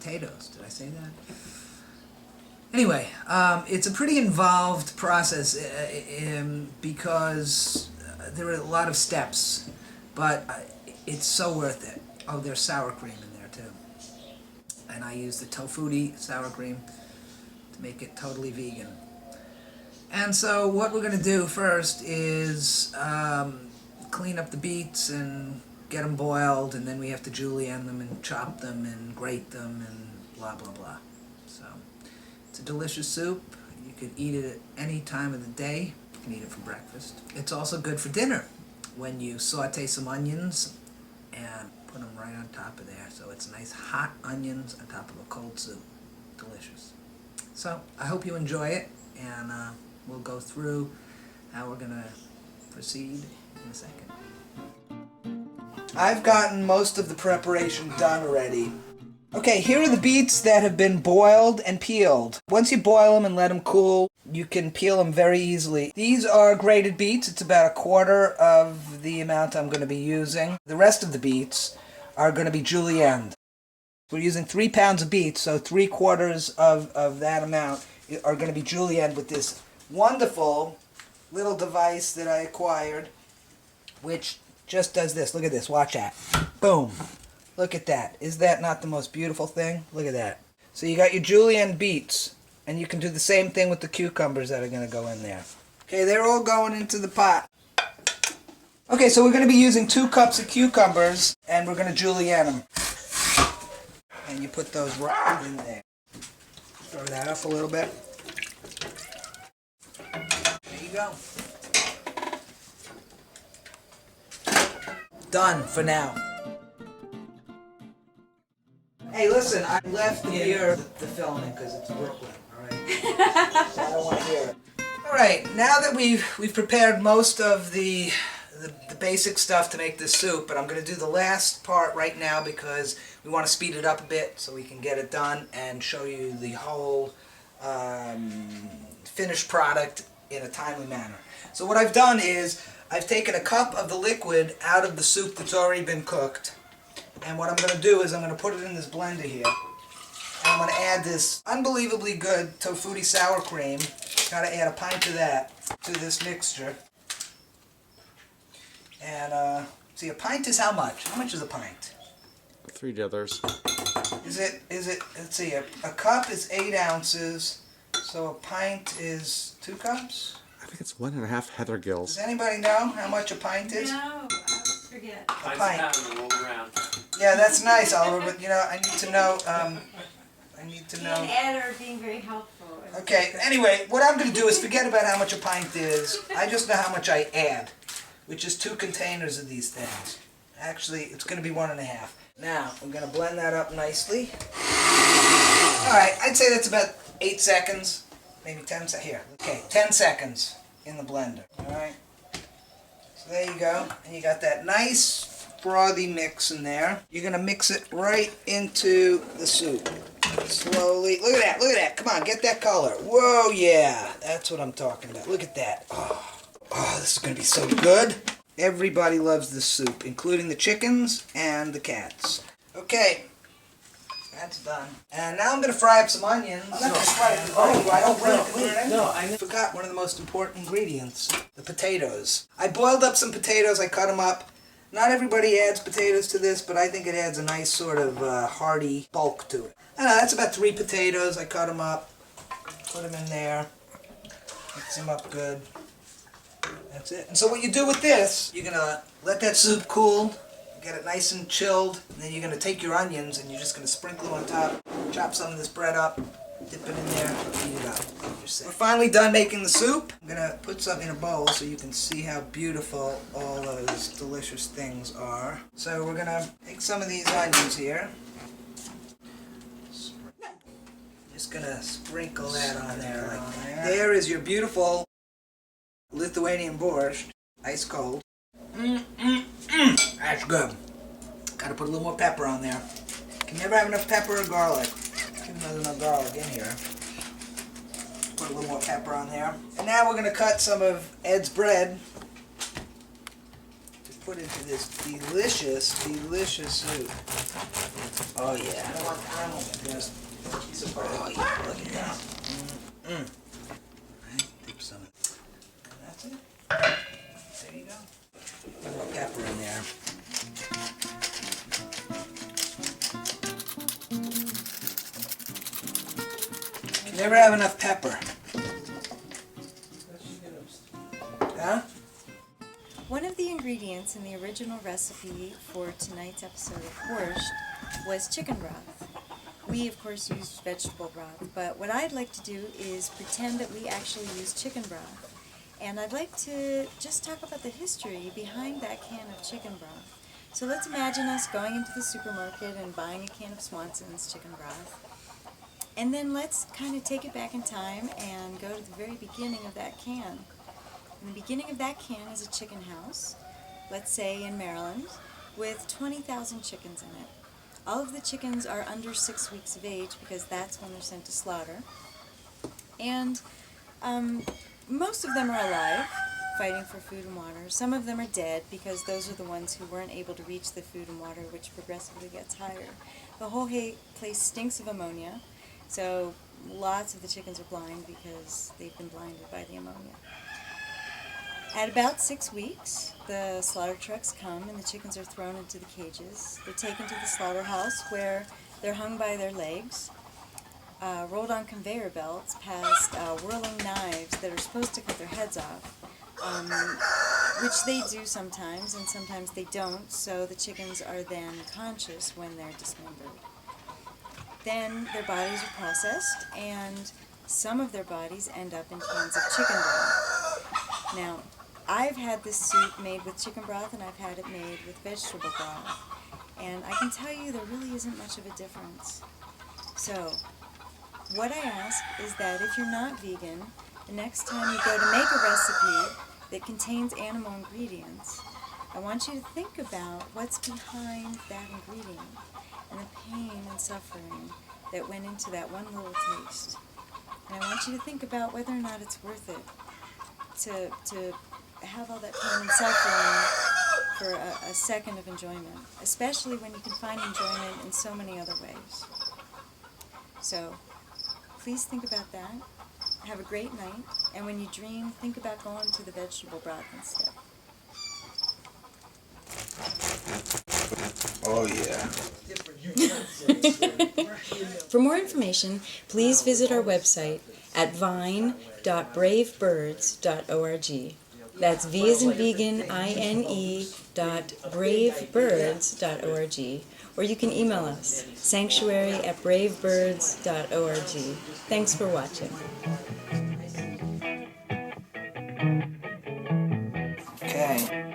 potatoes. Did I say that? Anyway, it's a pretty involved process because there are a lot of steps, but it's so worth it. Oh, there's sour cream in there too. And I use the tofutti sour cream to make it totally vegan. And so what we're going to do first is clean up the beets and get them boiled, and then we have to julienne them and chop them and grate them and blah blah blah. So it's a delicious soup. You could eat it at any time of the day. You can eat it for breakfast. It's also good for dinner when you saute some onions and put them right on top of there. So it's nice hot onions on top of a cold soup. Delicious. So I hope you enjoy it, and we'll go through how we're going to proceed in a second. I've gotten most of the preparation done already. Okay, here are the beets that have been boiled and peeled. Once you boil them and let them cool, you can peel them very easily. These are grated beets. It's about a quarter of the amount I'm going to be using. The rest of the beets are going to be julienned. We're using 3 pounds of beets, so 3/4 of that amount are going to be julienned with this wonderful little device that I acquired, which just does this. Look at this. Watch that. Boom. Look at that. Is that not the most beautiful thing? Look at that. So you got your julienne beets, and you can do the same thing with the cucumbers that are going to go in there. Okay, they're all going into the pot. Okay, so we're going to be using 2 cups of cucumbers, and we're going to julienne them. And you put those right in there. Throw that up a little bit. There you go. Done for now. Hey, listen, I left here the filming because it's Brooklyn, alright? So I don't want to hear it. Alright, now that we've prepared most of the basic stuff to make this soup, but I'm going to do the last part right now because we want to speed it up a bit so we can get it done and show you the whole finished product in a timely manner. So what I've done is I've taken a cup of the liquid out of the soup that's already been cooked, and what I'm going to do is I'm going to put it in this blender here, and I'm going to add this unbelievably good tofutti sour cream. Got to add a pint of that to this mixture. And see, a pint is how much? How much is a pint? 3 dithers. Is it, let's see, a cup is 8 ounces, so a pint is 2 cups? I think it's 1.5 heather gills. Does anybody know how much a pint is? No, I always forget. A pint. Yeah, that's nice, Oliver, but you know, I need to know, Being Ed are being very helpful. Okay, anyway, what I'm going to do is forget about how much a pint is. I just know how much I add, which is 2 containers of these things. Actually, it's going to be 1.5. Now, I'm going to blend that up nicely. Alright, I'd say that's about 8 seconds, maybe 10 seconds. Here, okay, 10 seconds in the blender. Alright, so there you go. And you got that nice frothy mix in there. You're going to mix it right into the soup. Slowly. Look at that, look at that. Come on, get that color. Whoa, yeah. That's what I'm talking about. Look at that. Oh, this is going to be so good. Everybody loves this soup, including the chickens and the cats. Okay, that's done. And now I'm going to fry up some onions. I'm not going to fry it. No, I forgot one of the most important ingredients, the potatoes. I boiled up some potatoes, I cut them up. Not everybody adds potatoes to this, but I think it adds a nice sort of hearty bulk to it. I don't know, that's about 3 potatoes. I cut them up, put them in there, mix them up good. That's it. And so what you do with this, you're going to let that soup cool, get it nice and chilled, and then you're going to take your onions and you're just going to sprinkle them on top, chop some of this bread up, dip it in there, eat it up. We're finally done making the soup. I'm going to put some in a bowl so you can see how beautiful all those delicious things are. So we're going to take some of these onions here. Just going to sprinkle that on there like that. There is your beautiful Lithuanian borscht, ice cold. That's good. Gotta put a little more pepper on there. Can never have enough pepper or garlic. Even though there's no garlic in here. Put a little more pepper on there. And now we're gonna cut some of Ed's bread. Just put into this delicious, delicious soup. Oh yeah. Just, oh yeah, look at that. Right, dip some. And that's it. There you go. A little pepper in there. You never have enough pepper. Huh? One of the ingredients in the original recipe for tonight's episode of Borscht was chicken broth. We, of course, used vegetable broth, but what I'd like to do is pretend that we actually use chicken broth. And I'd like to just talk about the history behind that can of chicken broth. So let's imagine us going into the supermarket and buying a can of Swanson's chicken broth. And then let's kind of take it back in time and go to the very beginning of that can. In the beginning of that can is a chicken house, let's say in Maryland, with 20,000 chickens in it. All of the chickens are under 6 weeks of age because that's when they're sent to slaughter. And most of them are alive, fighting for food and water. Some of them are dead because those are the ones who weren't able to reach the food and water, which progressively gets higher. The whole place stinks of ammonia, so lots of the chickens are blind because they've been blinded by the ammonia. At about 6 weeks, the slaughter trucks come and the chickens are thrown into the cages. They're taken to the slaughterhouse where they're hung by their legs, rolled on conveyor belts past whirling knives that are supposed to cut their heads off, which they do sometimes and sometimes they don't, so the chickens are then conscious when they're dismembered. Then their bodies are processed and some of their bodies end up in cans of chicken broth. Now, I've had this soup made with chicken broth and I've had it made with vegetable broth. And I can tell you there really isn't much of a difference. So, what I ask is that if you're not vegan, the next time you go to make a recipe that contains animal ingredients, I want you to think about what's behind that ingredient and the pain and suffering that went into that one little taste. And I want you to think about whether or not it's worth it to have all that pain and suffering for a second of enjoyment, especially when you can find enjoyment in so many other ways. So, please think about that. Have a great night, and when you dream, think about going to the vegetable broth instead. Oh yeah. For more information, please visit our website at vine.bravebirds.org. That's V as in vegan, INE.bravebirds.org. Or you can email us, sanctuary@bravebirds.org. Thanks for watching. Okay.